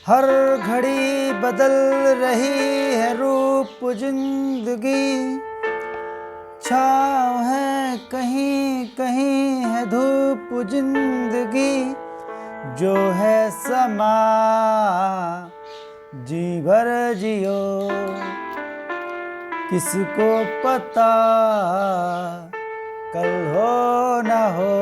हर घड़ी बदल रही है रूप जिंदगी, छाँव है कहीं कहीं है धूप जिंदगी, जो है समा जी भर जियो, किसको पता कल हो ना हो।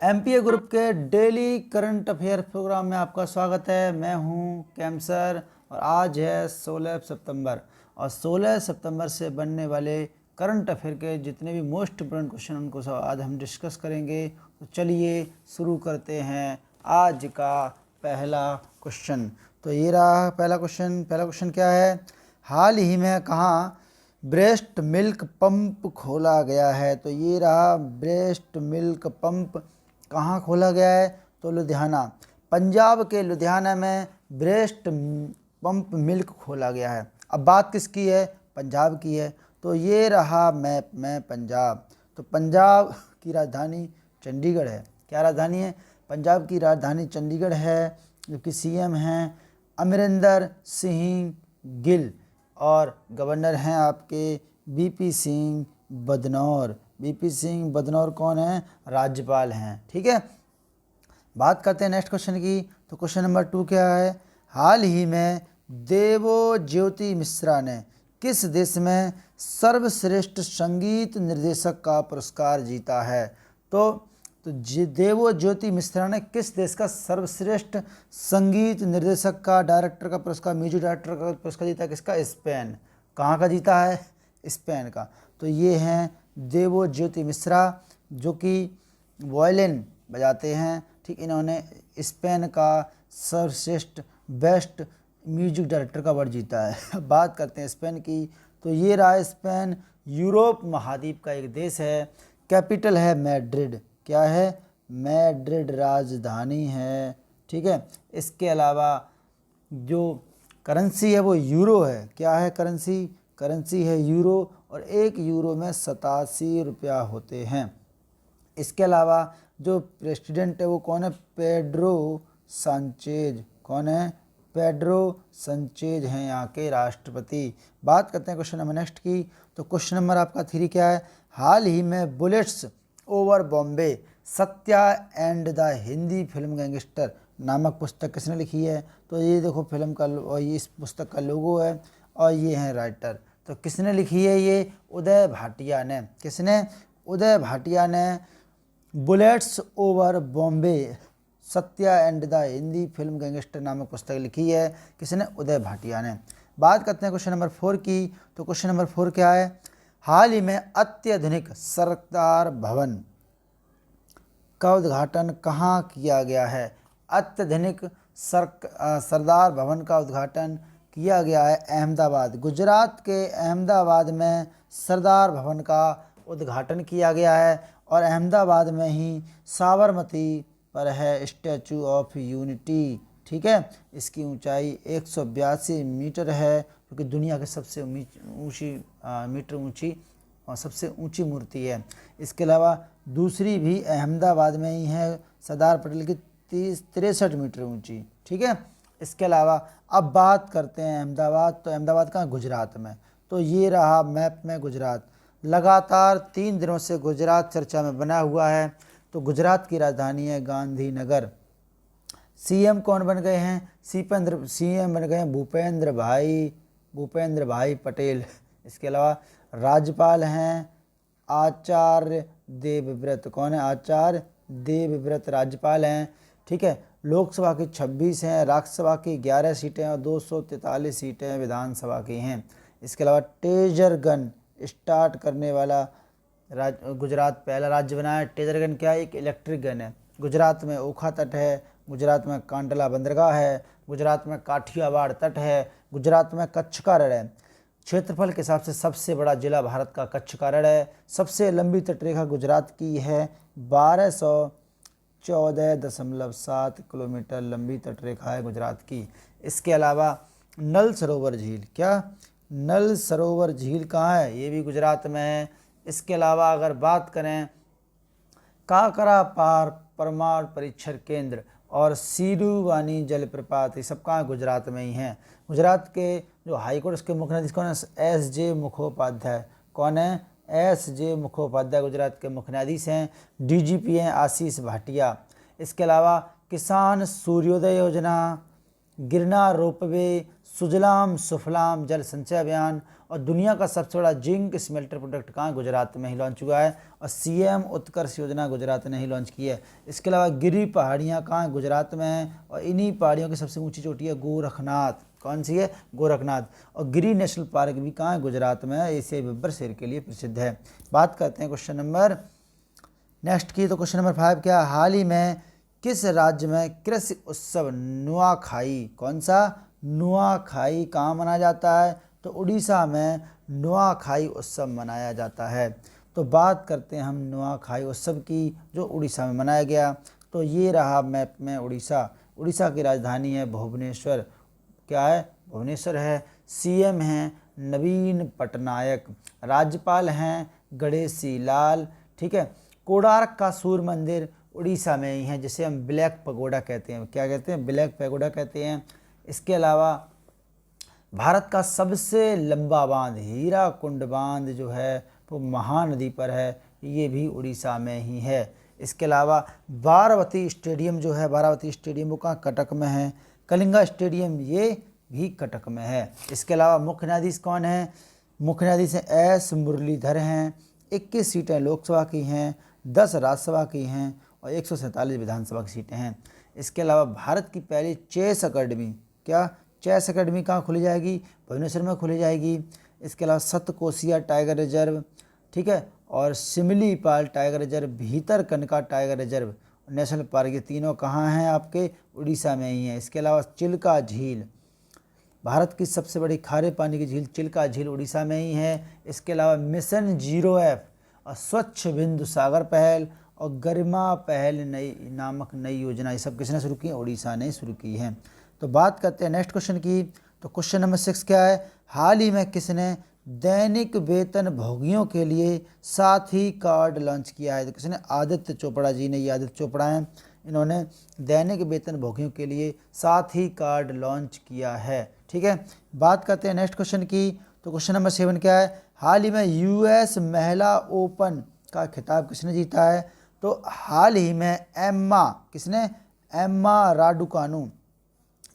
एमपीए ग्रुप के डेली करंट अफेयर प्रोग्राम में आपका स्वागत है। मैं हूं कैमसर और आज है 16 सितंबर और 16 सितंबर से बनने वाले करंट अफेयर के जितने भी मोस्ट इम्पोर्टेंट क्वेश्चन उनको आज हम डिस्कस करेंगे। तो चलिए शुरू करते हैं आज का पहला क्वेश्चन। तो ये रहा पहला क्वेश्चन क्या है? हाल ही में कहाँ ब्रेस्ट मिल्क पंप खोला गया है? तो ये रहा ब्रेस्ट मिल्क पंप कहाँ खोला गया है? तो लुधियाना, पंजाब के लुधियाना में ब्रेस्ट पंप मिल्क खोला गया है। अब बात किसकी है? पंजाब की है। तो ये रहा मैप में पंजाब। तो पंजाब की राजधानी चंडीगढ़ है। क्या राजधानी है? पंजाब की राजधानी चंडीगढ़ है, जबकि सीएम हैं अमरिंदर सिंह गिल और गवर्नर हैं आपके बीपी सिंह बदनौर। बीपी सिंह बदनौर कौन है? राज्यपाल हैं। ठीक है, बात करते हैं नेक्स्ट क्वेश्चन की। तो क्वेश्चन नंबर 2 क्या है? हाल ही में देवज्योति मिश्रा ने किस देश में सर्वश्रेष्ठ संगीत निर्देशक का पुरस्कार जीता है? तो देवज्योति मिश्रा ने किस देश का सर्वश्रेष्ठ संगीत निर्देशक का डायरेक्टर का पुरस्कार, म्यूजिक डायरेक्टर का पुरस्कार जीता है? किसका? स्पेन। कहाँ का जीता है? स्पेन का। तो ये हैं देवज्योति मिश्रा जो कि वायलिन बजाते हैं। ठीक, इन्होंने स्पेन का सर्वश्रेष्ठ बेस्ट म्यूजिक डायरेक्टर का अवार्ड जीता है। बात करते हैं स्पेन की। तो ये रहा स्पेन, यूरोप महाद्वीप का एक देश है। कैपिटल है मैड्रिड। क्या है? मैड्रिड राजधानी है। ठीक है, इसके अलावा जो करेंसी है वो यूरो है। क्या है करेंसी? करेंसी है यूरो और 1 यूरो में 87 रुपया होते हैं। इसके अलावा जो प्रेसिडेंट है वो कौन है? Pedro Sanchez. कौन है? पेड्रो सांचेज हैं यहाँ के राष्ट्रपति। बात करते हैं क्वेश्चन नंबर नेक्स्ट की। तो क्वेश्चन नंबर आपका 3 क्या है? हाल ही में bullets over Bombay Satya and the Hindi film gangster नामक पुस्तक किसने लिखी है? तो ये देखो फिल्म का और ये इस पुस्तक का लोगो है और ये हैं राइटर। तो किसने लिखी है? ये उदय भाटिया ने। किसने? उदय भाटिया ने bullets over Bombay Satya and the Hindi film gangster नामक पुस्तक लिखी है। किसने? उदय भाटिया ने। बात करते हैं क्वेश्चन नंबर 4 की। तो क्वेश्चन नंबर 4 क्या है? हाल ही में अत्याधुनिक सरदार भवन का उद्घाटन कहाँ किया गया है? अत्याधुनिक सरदार भवन का उद्घाटन किया गया है अहमदाबाद। गुजरात के अहमदाबाद में सरदार भवन का उद्घाटन किया गया है और अहमदाबाद में ही साबरमती पर है स्टैचू ऑफ यूनिटी। ठीक है, इसकी ऊंचाई 182 मीटर है, क्योंकि दुनिया की सबसे ऊंची मीटर ऊंची और सबसे ऊंची मूर्ति है। इसके अलावा दूसरी भी अहमदाबाद में ही है, सरदार पटेल की 63 मीटर ऊंची। ठीक है, इसके अलावा अब बात करते हैं अहमदाबाद। तो अहमदाबाद कहाँ? गुजरात में। तो ये रहा मैप में गुजरात। लगातार 3 दिनों से गुजरात चर्चा में बना हुआ है। तो गुजरात की राजधानी है गांधीनगर। सीएम कौन बन गए हैं? सीएम बन गए हैं भूपेंद्र भाई पटेल। इसके अलावा राज्यपाल हैं आचार्य देवव्रत। कौन है? आचार्य देवव्रत राज्यपाल हैं। ठीक है, लोकसभा की 26 हैं, राज्यसभा की 11 सीटें और 243 सीटें विधानसभा की हैं। इसके अलावा टेजर गन स्टार्ट करने वाला गुजरात पहला राज्य बना है। टेजर गन क्या है? एक इलेक्ट्रिक गन है। गुजरात में ओखा तट है, गुजरात में कांडला बंदरगाह है, गुजरात में काठियावाड़ तट है, गुजरात में कच्छ का रण है। क्षेत्रफल के हिसाब से सबसे बड़ा जिला भारत का कच्छ का रण है। सबसे लंबी तटरेखा गुजरात की है, 1214.7 किलोमीटर लंबी तटरेखा है गुजरात की। इसके अलावा नल सरोवर झील, क्या नल सरोवर झील कहाँ है? ये भी गुजरात में है। इसके अलावा अगर बात करें काकरा परमाणु परीक्षण केंद्र और सिरुवानी जलप्रपात, ये सब कहाँ गुजरात में ही हैं। गुजरात के जो हाईकोर्ट उसके मुख्य न्यायाधीश कौन है? S.J. मुखोपाध्याय। कौन है? S.J. मुखोपाध्याय गुजरात के मुख्य न्यायाधीश हैं। DGP हैं आशीष भाटिया। इसके अलावा किसान सूर्योदय योजना, गिरनार रोपवे, सुजलाम सुफलाम जल संचय अभियान और दुनिया का सबसे बड़ा जिंक स्मेल्टर प्रोडक्ट कहाँ? गुजरात में ही लॉन्च हुआ है। और CM उत्कर्ष योजना गुजरात ने ही लॉन्च की है। इसके अलावा गिरी पहाड़ियाँ कहाँ? गुजरात में हैं। और इन्हीं पहाड़ियों की सबसे ऊंची चोटी है गोरखनाथ। कौन सी है? गोरखनाथ। और गिरी नेशनल पार्क भी कहाँ है? गुजरात में है। एशियाई बब्बर शेर के लिए प्रसिद्ध है। बात करते हैं क्वेश्चन नंबर नेक्स्ट की। तो क्वेश्चन नंबर 5 क्या? हाल ही में किस राज्य में कृषि उत्सव नुआखाई, कौन सा? नुआखाई कहाँ मनाया जाता है? तो उड़ीसा में नुआखाई उत्सव मनाया जाता है। तो बात करते हैं हम नुआखाई उत्सव की, जो उड़ीसा में मनाया गया। तो ये रहा मैप में उड़ीसा। उड़ीसा की राजधानी है भुवनेश्वर। क्या है? भुवनेश्वर है। CM हैं नवीन पटनायक। राज्यपाल हैं गणेशी लाल। ठीक है। कोणार्क का सूर्य मंदिर उड़ीसा में ही है, जिसे हम ब्लैक पगोडा कहते हैं। क्या कहते हैं? ब्लैक पगोडा कहते हैं। इसके अलावा भारत का सबसे लंबा बांध हीराकुंड बांध जो है वो महानदी पर है, ये भी उड़ीसा में ही है। इसके अलावा बारावती स्टेडियम जो है, बारावती स्टेडियम वो कहाँ? कटक में है। कलिंगा स्टेडियम ये भी कटक में है। इसके अलावा मुख्य न्यायाधीश कौन है? मुख्य न्यायाधीश S. मुरलीधर हैं। 21 सीटें लोकसभा की हैं, 10 राज्यसभा की हैं और 147 विधानसभा की सीटें हैं। इसके अलावा भारत की पहली चेस अकेडमी, क्या? चेस अकेडमी कहाँ खुली जाएगी? भुवनेश्वर में खुली जाएगी। इसके अलावा सतकोसिया टाइगर रिजर्व, ठीक है, और Similipal tiger reserve, Bhitarkanika tiger reserve, national park, ये तीनों कहाँ हैं? आपके उड़ीसा में ही हैं। इसके अलावा चिल्का झील, भारत की सबसे बड़ी खारे पानी की झील चिल्का झील उड़ीसा में ही है। इसके अलावा मिशन 0F और स्वच्छ बिंदु सागर पहल और गरिमा पहल नामक नई योजना, ये सब किसने शुरू की? उड़ीसा ने शुरू की है। तो बात करते हैं नेक्स्ट क्वेश्चन की। तो क्वेश्चन नंबर 6 क्या है? हाल ही में किसने दैनिक वेतन भोगियों के लिए साथी कार्ड लॉन्च किया है? तो किसने? आदित्य चोपड़ा जी ने। ये आदित्य चोपड़ा हैं, इन्होंने दैनिक वेतन भोगियों के लिए साथी कार्ड लॉन्च किया है। ठीक है। बात करते हैं नेक्स्ट क्वेश्चन की। तो क्वेश्चन नंबर 7 क्या है? हाल ही में US महिला ओपन का खिताब किसने जीता है? तो हाल ही में एम्मा, किसने? एम्मा राडुकानू,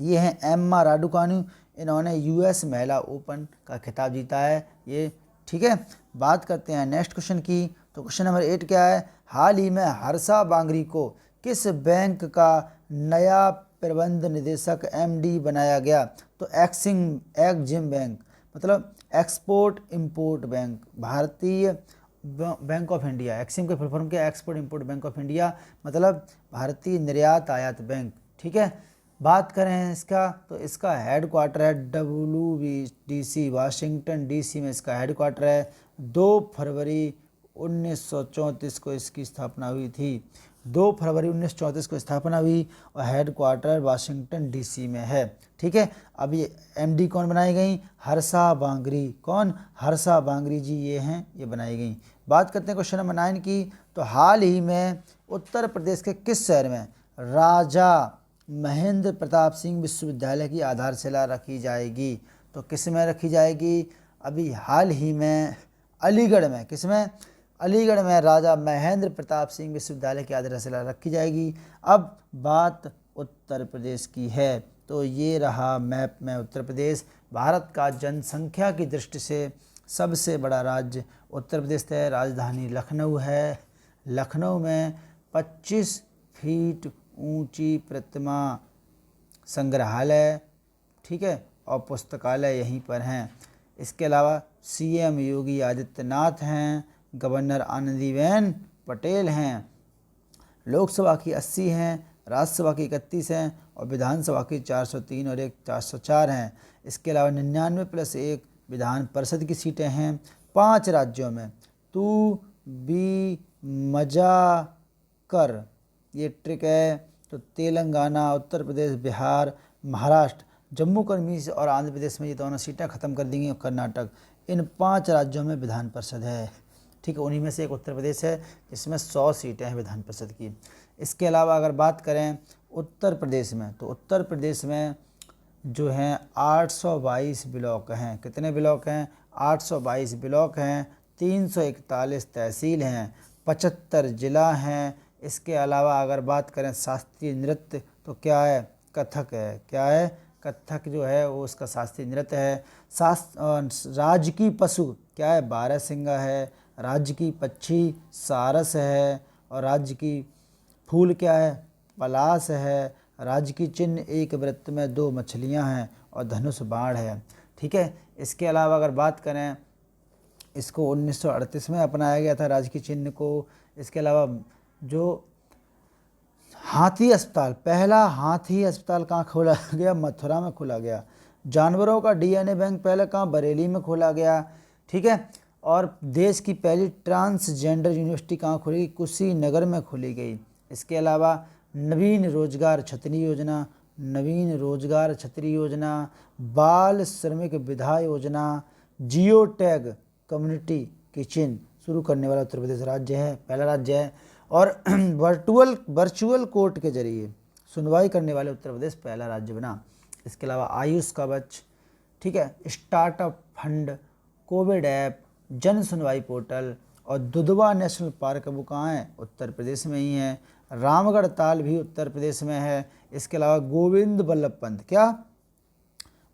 ये हैं एम्मा राडुकानू, इन्होंने US महिला ओपन का खिताब जीता है ये। ठीक है। बात करते हैं नेक्स्ट क्वेश्चन की। तो क्वेश्चन नंबर 8 क्या है? हाल ही में हर्षा बांगरी को किस बैंक का नया प्रबंध निदेशक MD बनाया गया? तो एक्जिम बैंक, मतलब एक्सपोर्ट इंपोर्ट बैंक, भारतीय बैंक ऑफ इंडिया। एक्सिम के फुल फॉर्म क्या? Export import bank of India, मतलब भारतीय निर्यात आयात बैंक। ठीक है। बात करें इसका, तो इसका हेडक्वार्टर है WBDC वाशिंगटन DC में इसका हेडक्वार्टर है। 2 फरवरी 1934 को इसकी स्थापना हुई थी। 2 फरवरी 1934 को स्थापना हुई और हेडक्वार्टर वाशिंगटन DC में है। ठीक है। अब ये MD कौन बनाई गई? हर्षा बांगरी। कौन? हर्षा बांगरी जी ये हैं, ये बनाई गई। बात करते हैं क्वेश्चन नंबर 9 की। तो हाल ही में उत्तर प्रदेश के किस शहर में राजा महेंद्र प्रताप सिंह विश्वविद्यालय की आधारशिला रखी जाएगी? तो किस में रखी जाएगी? अभी हाल ही में अलीगढ़ में। किस में? अलीगढ़ में राजा महेंद्र प्रताप सिंह विश्वविद्यालय की आधारशिला रखी जाएगी। अब बात उत्तर प्रदेश की है। तो ये रहा मैप में उत्तर प्रदेश। भारत का जनसंख्या की दृष्टि से सबसे बड़ा राज्य उत्तर प्रदेश है। राजधानी लखनऊ है। लखनऊ में 25 फीट ऊंची प्रतिमा संग्रहालय, ठीक है, और पुस्तकालय यहीं पर हैं। इसके अलावा CM योगी आदित्यनाथ हैं, गवर्नर आनंदीबेन पटेल हैं। लोकसभा की 80 हैं, राज्यसभा की 31 हैं और विधानसभा की 403 और एक 404 हैं। इसके अलावा 99+1 विधान परिषद की सीटें हैं 5 राज्यों में। तू भी मजा कर, ये ट्रिक है। तो तेलंगाना, उत्तर प्रदेश, बिहार, महाराष्ट्र, जम्मू कश्मीर और आंध्र प्रदेश में ये दोनों सीटें ख़त्म कर दी गई और कर्नाटक, इन 5 राज्यों में विधान परिषद है। ठीक है। उन्हीं में से एक उत्तर प्रदेश है जिसमें 100 सीटें हैं विधान परिषद की। इसके अलावा अगर बात करें उत्तर प्रदेश में, तो उत्तर प्रदेश में जो हैं 822 ब्लॉक हैं। कितने ब्लॉक हैं? 822 ब्लॉक हैं, 341 तहसील हैं, 75 जिला हैं। इसके अलावा अगर बात करें शास्त्रीय नृत्य, तो क्या है? कथक है। क्या है? कथक जो है वो उसका शास्त्रीय नृत्य है। राजकीय पशु क्या है? बारहसिंगा है। राज्य की पक्षी सारस है। और राज्य की फूल क्या है? पलाश है। राज्य की चिन्ह एक वृत्त में 2 मछलियां हैं और धनुष बाण है। ठीक है। इसके अलावा अगर बात करें, इसको 1938 में अपनाया गया था राज्य की चिन्ह को। इसके अलावा जो हाथी अस्पताल, पहला हाथी अस्पताल कहाँ खोला गया? मथुरा में खोला गया। जानवरों का डीएनए बैंक पहले कहाँ? बरेली में खोला गया। ठीक है। और देश की पहली ट्रांसजेंडर यूनिवर्सिटी कहाँ खोली गई? कुशीनगर में खोली गई। इसके अलावा नवीन रोजगार छतरी योजना, नवीन रोजगार छतरी योजना, बाल श्रमिक विधा योजना, जियो टैग कम्युनिटी किचन शुरू करने वाला उत्तर प्रदेश राज्य है, पहला राज्य है। और वर्चुअल कोर्ट के जरिए सुनवाई करने वाले उत्तर प्रदेश पहला राज्य बना। इसके अलावा आयुष कवच, ठीक है, स्टार्टअप फंड, कोविड ऐप, जन सुनवाई पोर्टल और दुधवा नेशनल पार्क वो कहाँ है? उत्तर प्रदेश में ही है। रामगढ़ ताल भी उत्तर प्रदेश में है। इसके अलावा गोविंद बल्लभ पंत, क्या?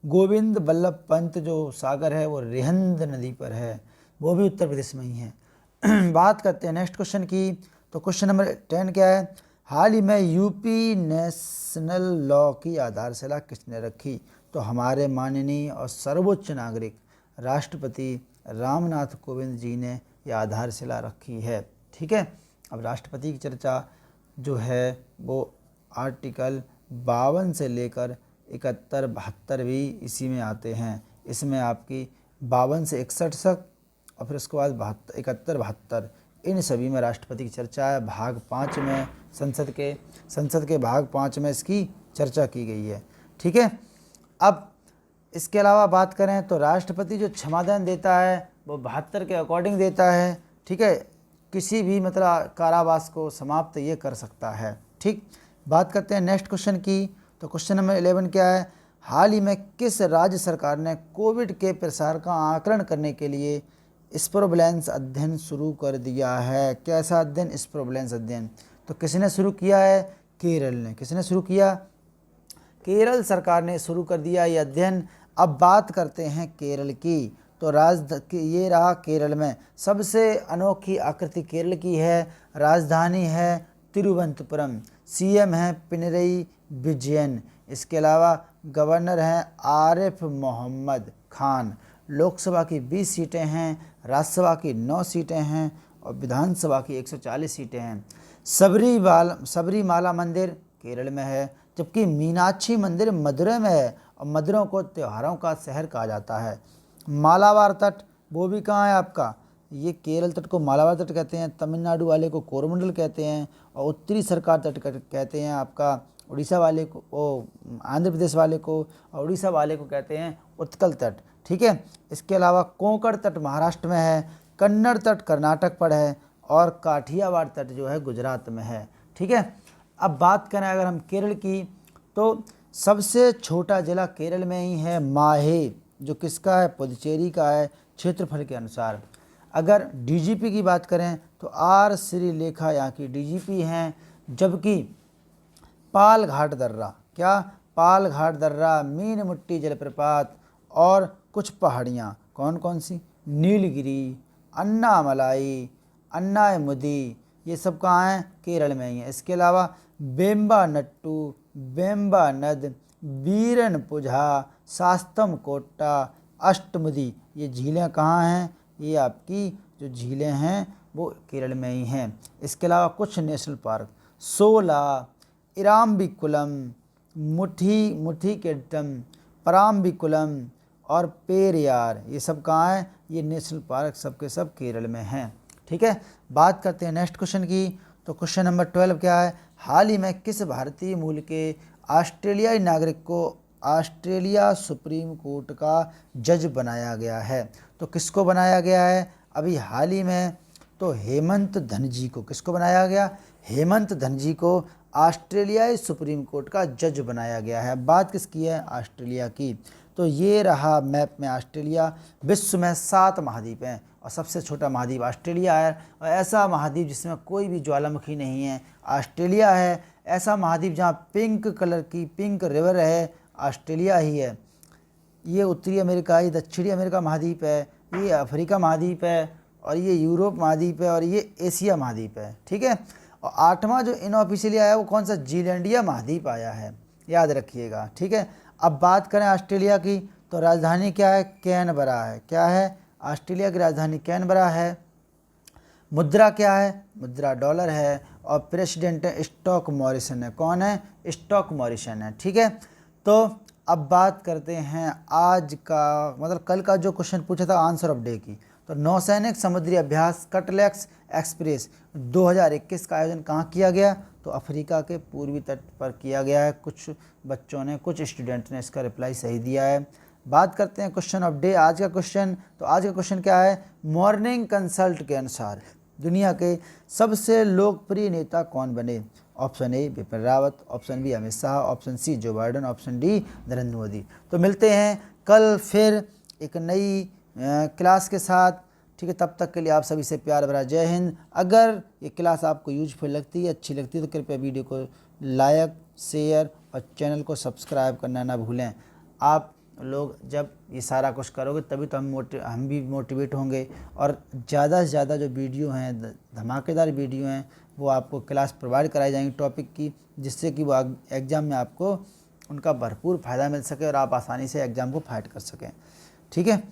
गोविंद बल्लभ पंत जो सागर है वो रिहंद नदी पर है, वो भी उत्तर प्रदेश में ही है। बात करते हैं नेक्स्ट क्वेश्चन की। तो क्वेश्चन नंबर 10 क्या है? हाल ही में यूपी नेशनल लॉ की आधारशिला किसने रखी? तो हमारे माननीय और सर्वोच्च नागरिक राष्ट्रपति रामनाथ कोविंद जी ने यह आधारशिला रखी है। ठीक है। अब राष्ट्रपति की चर्चा जो है वो आर्टिकल 52 से लेकर 71, 72 भी इसी में आते हैं। इसमें आपकी 52 से 61 तक और फिर उसके बाद 71, 72 इन सभी में राष्ट्रपति की चर्चा है। भाग 5 में संसद के भाग 5 में इसकी चर्चा की गई है। ठीक है। अब इसके अलावा बात करें तो राष्ट्रपति जो क्षमादान देता है वो 72 के अकॉर्डिंग देता है। ठीक है। किसी भी मतलब कारावास को समाप्त ये कर सकता है। ठीक। बात करते हैं नेक्स्ट क्वेश्चन की। तो क्वेश्चन नंबर 11 क्या है? हाल ही में किस राज्य सरकार ने कोविड के प्रसार का आकलन करने के लिए स्प्रोबेलेंस अध्ययन शुरू कर दिया है? कैसा अध्ययन? स्प्रोबेलेंस अध्ययन। तो किसने शुरू किया है? केरल ने। किसने शुरू किया? केरल सरकार ने शुरू कर दिया ये अध्ययन। अब बात करते हैं केरल की। तो ये रहा केरल में सबसे अनोखी आकृति केरल की है। राजधानी है तिरुवनंतपुरम, सीएम है पिनरई विजयन। इसके अलावा गवर्नर हैं आरिफ मोहम्मद खान। लोकसभा की 20 सीटें हैं, राज्यसभा की 9 सीटें हैं और विधानसभा की 140 सीटें हैं। सबरीमाला मंदिर केरल में है, जबकि मीनाक्षी मंदिर मदुरै में है और मदुरै को त्योहारों का शहर कहा जाता है। मालाबार तट वो भी कहाँ है आपका? ये केरल तट को मालाबार तट कहते हैं, तमिलनाडु वाले को कोरोमंडल कहते हैं और उत्तरी सरकार तट कहते हैं आपका उड़ीसा वाले को, आंध्र प्रदेश वाले को और उड़ीसा वाले को कहते हैं उत्कल तट। ठीक है। इसके अलावा कोंकण तट महाराष्ट्र में है, कन्नड़ तट कर्नाटक पर है और काठियावाड़ तट जो है गुजरात में है। ठीक है। अब बात करें अगर हम केरल की, तो सबसे छोटा जिला केरल में ही है माहे, जो किसका है? पुदुचेरी का है क्षेत्रफल के अनुसार। अगर डीजीपी की बात करें तो आर श्रीलेखा यहाँ की डीजीपी हैं, जबकि पालघाट दर्रा, क्या? पालघाट दर्रा, मीन मुट्टी जलप्रपात और कुछ पहाड़ियाँ, कौन कौन सी? नीलगिरी, अन्नामलाई, अन्नायमुदी, ये सब कहाँ हैं? केरल में ही है। इसके अलावा वेम्बानट्टू, वेम्बानद, वीरनपुझा, शास्तम कोट्टा, अष्टमुदी, ये झीलें कहाँ हैं? ये आपकी जो झीलें हैं वो केरल में ही हैं। इसके अलावा कुछ नेशनल पार्क, सोला, इराम्बिकुलम, मुठीकेट्टम, पराम्बिकुलम और पेरियार, ये सब कहाँ हैं? ये नेशनल पार्क सबके सब केरल में हैं। ठीक है। बात करते हैं नेक्स्ट क्वेश्चन की। तो क्वेश्चन नंबर 12 क्या है? हाल ही में किस भारतीय मूल के ऑस्ट्रेलियाई नागरिक को ऑस्ट्रेलिया सुप्रीम कोर्ट का जज बनाया गया है? तो किसको बनाया गया है अभी हाल ही में? तो हेमंत धनजी को। किसको बनाया गया? हेमंत धनजी को ऑस्ट्रेलियाई सुप्रीम कोर्ट का जज बनाया गया है। बात किसकी है? ऑस्ट्रेलिया की। तो ये रहा मैप में ऑस्ट्रेलिया। विश्व में 7 महाद्वीप हैं और सबसे छोटा महाद्वीप ऑस्ट्रेलिया है। और ऐसा महाद्वीप जिसमें कोई भी ज्वालामुखी नहीं है, ऑस्ट्रेलिया है। ऐसा महाद्वीप जहाँ पिंक कलर की पिंक रिवर है, ऑस्ट्रेलिया ही है। ये उत्तरी अमेरिका, ये दक्षिणी अमेरिका महाद्वीप है, ये अफ्रीका महाद्वीप है, और ये यूरोप महाद्वीप है, और ये एशिया महाद्वीप है। ठीक है। और 8वां जो इनऑफिशियली आया वो कौन सा? जीलैंडिया महाद्वीप आया है, याद रखिएगा। ठीक है। अब बात करें ऑस्ट्रेलिया की, तो राजधानी क्या है? कैनबरा है। क्या है? ऑस्ट्रेलिया की राजधानी कैनबरा है। मुद्रा क्या है? मुद्रा डॉलर है। और प्रेसिडेंट है स्टॉक मॉरिसन है। कौन है? स्टॉक मॉरिसन है। ठीक है। तो अब बात करते हैं आज का, मतलब कल का जो क्वेश्चन पूछा था आंसर ऑफ डे की। तो नौसैनिक समुद्री अभ्यास कटलेक्स एक्सप्रेस 2021 का आयोजन कहाँ किया गया? तो अफ्रीका के पूर्वी तट पर किया गया है। कुछ बच्चों ने, कुछ स्टूडेंट ने इसका रिप्लाई सही दिया है। बात करते हैं क्वेश्चन ऑफ डे, आज का क्वेश्चन। तो आज का क्वेश्चन क्या है? मॉर्निंग कंसल्ट के अनुसार दुनिया के सबसे लोकप्रिय नेता कौन बने? Option A Bipin Rawat, option B Amit Shah, option C Joe Biden, option D Narendra Modi. तो मिलते हैं कल फिर एक नई क्लास के साथ। ठीक है। तब तक के लिए आप सभी से प्यार भरा जय हिंद। अगर ये क्लास आपको यूजफुल लगती है, अच्छी लगती है, तो कृपया वीडियो को लाइक, शेयर और चैनल को सब्सक्राइब करना ना भूलें। आप लोग जब ये सारा कुछ करोगे तभी तो हम भी मोटिवेट होंगे, और ज़्यादा से ज़्यादा जो वीडियो हैं, धमाकेदार वीडियो हैं, वो आपको क्लास प्रोवाइड कराई जाएंगी टॉपिक की, जिससे कि वो एग्ज़ाम में आपको उनका भरपूर फ़ायदा मिल सके और आप आसानी से एग्ज़ाम को फाइट कर सकें। ठीक है।